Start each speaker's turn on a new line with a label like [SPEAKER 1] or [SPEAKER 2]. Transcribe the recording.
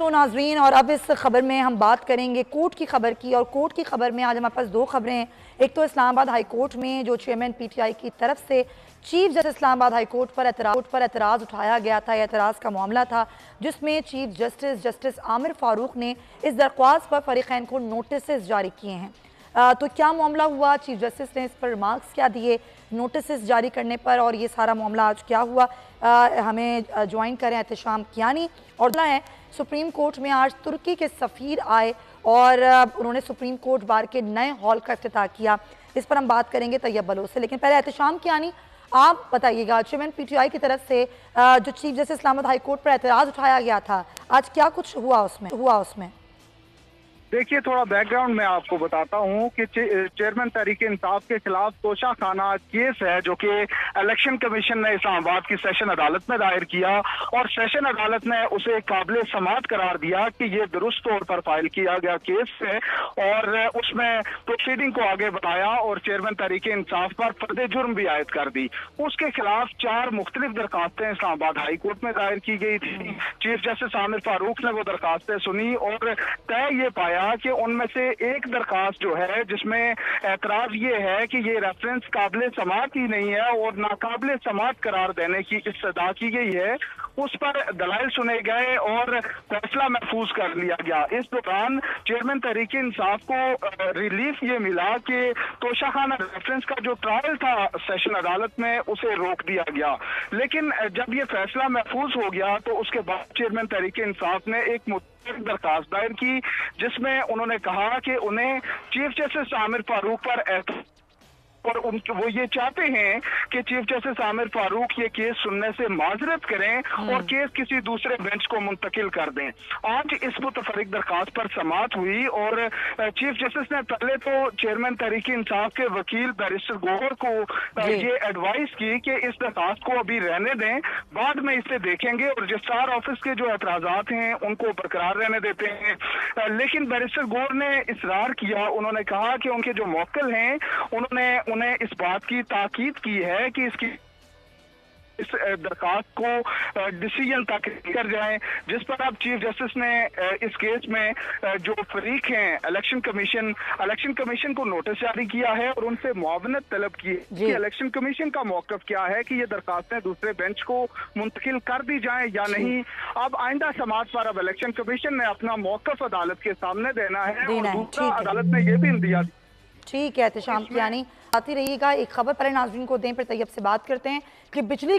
[SPEAKER 1] तो नाजरीन, और अब इस खबर में हम बात करेंगे कोर्ट की खबर की। और कोर्ट की खबर में आज हमारे पास दो खबरें हैं। एक तो इस्लामाबाद हाई कोर्ट में जो चेयरमैन पीटीआई की तरफ से chief justice Islamabad high court पर एतराज़ उठाया गया था। एतराज़ का मामला था जिसमें चीफ जस्टिस आमिर फारूक ने इस दरख्वास्त पर फरीकैन को नोटिस जारी किए हैं। तो क्या मामला हुआ, चीफ जस्टिस ने इस पर रिमार्क्स क्या दिए नोटिस जारी करने पर, और ये सारा मामला आज क्या हुआ, हमें ज्वाइन करें एहतशाम कियानी। और है सुप्रीम कोर्ट में आज तुर्की के सफ़ीर आए और उन्होंने सुप्रीम कोर्ट बार के नए हॉल का इफ्तिताह किया। इस पर हम बात करेंगे तैयब बलोच से, लेकिन पहले एहतशाम कियानी आप बताइएगा, चेयरमैन पीटीआई की तरफ से जो chief justice Islamabad high court पर एतराज़ उठाया गया था, आज क्या कुछ हुआ उसमें?
[SPEAKER 2] देखिए, थोड़ा बैकग्राउंड मैं आपको बताता हूं कि चेयरमैन तहरीक इंसाफ के खिलाफ तोशा खाना केस है जो कि इलेक्शन कमीशन ने इस्लामाबाद की सेशन अदालत में दायर किया और सेशन अदालत ने उसे काबिल समाअत करार दिया कि ये दुरुस्त तौर पर फाइल किया गया केस है और उसमें प्रोसीडिंग को आगे बढ़ाया और चेयरमैन तहरीक इंसाफ पर फर्द जुर्म भी आयद कर दी। उसके खिलाफ 4 मुख्तलिफ दरखास्तें इस्लामाबाद हाई कोर्ट में दायर की गई थी। चीफ जस्टिस आमिर फारूक ने वो दरखास्तें सुनी और तय ये पाया कि उनमें से एक दरखास्त जो है जिसमें एतराज ये है कि ये रेफरेंस काबिल समाअत ही नहीं है और नाकाबिल समाअत करार देने की इस्तदा की गई है, उस पर दलाइल सुने गए और फैसला महफूज कर लिया गया। इस दौरान चेयरमैन तहरीक इंसाफ को रिलीफ ये मिला कि तोशाखाना रेफरेंस का जो ट्रायल था सेशन अदालत में उसे रोक दिया गया। लेकिन जब ये फैसला महफूज हो गया तो उसके बाद चेयरमैन तहरीक इंसाफ ने एक दरखास्त दायर की जिसमें उन्होंने कहा कि उन्हें चीफ जस्टिस आमिर फारूक पर और वो ये चाहते हैं कि चीफ जस्टिस आमिर फारूक ये केस सुनने से माजरत करें और केस किसी दूसरे बेंच को मुंतकिल कर दें। आज इस मुतफरिक दरखास्त पर समाअत हुई और चीफ जस्टिस ने पहले तो चेयरमैन तहरीक इंसाफ के वकील बैरिस्टर गौहर को ये एडवाइस की कि इस दरखास्त को अभी रहने दें, बाद में इसे देखेंगे और रजिस्ट्रार ऑफिस के जो एतराजात हैं उनको बरकरार रहने देते हैं। लेकिन बैरिस्टर गौहर ने इसरार किया, उन्होंने कहा कि उनके जो मौक्किल हैं उन्हें इस बात की ताकीद की है कि इस दरखास्त को डिसीजन तक कर जाए, जिस पर अब चीफ जस्टिस ने इस केस में जो फरीक हैं इलेक्शन कमीशन को नोटिस जारी किया है और उनसे मुआवनत तलब की है कि इलेक्शन कमीशन का मौकफ क्या है कि ये दरखास्तें दूसरे बेंच को मुंतकिल कर दी जाएं या नहीं। अब आइंदा समाअत पर अब इलेक्शन कमीशन ने अपना मौकफ अदालत के सामने देना है और दूसरा अदालत ने यह भी दिया।
[SPEAKER 1] ठीक है, एहतशाम कियानी आती रहिएगा। एक खबर पहले नाज़रीन को दें, फिर तैयब से बात करते हैं कि बिजली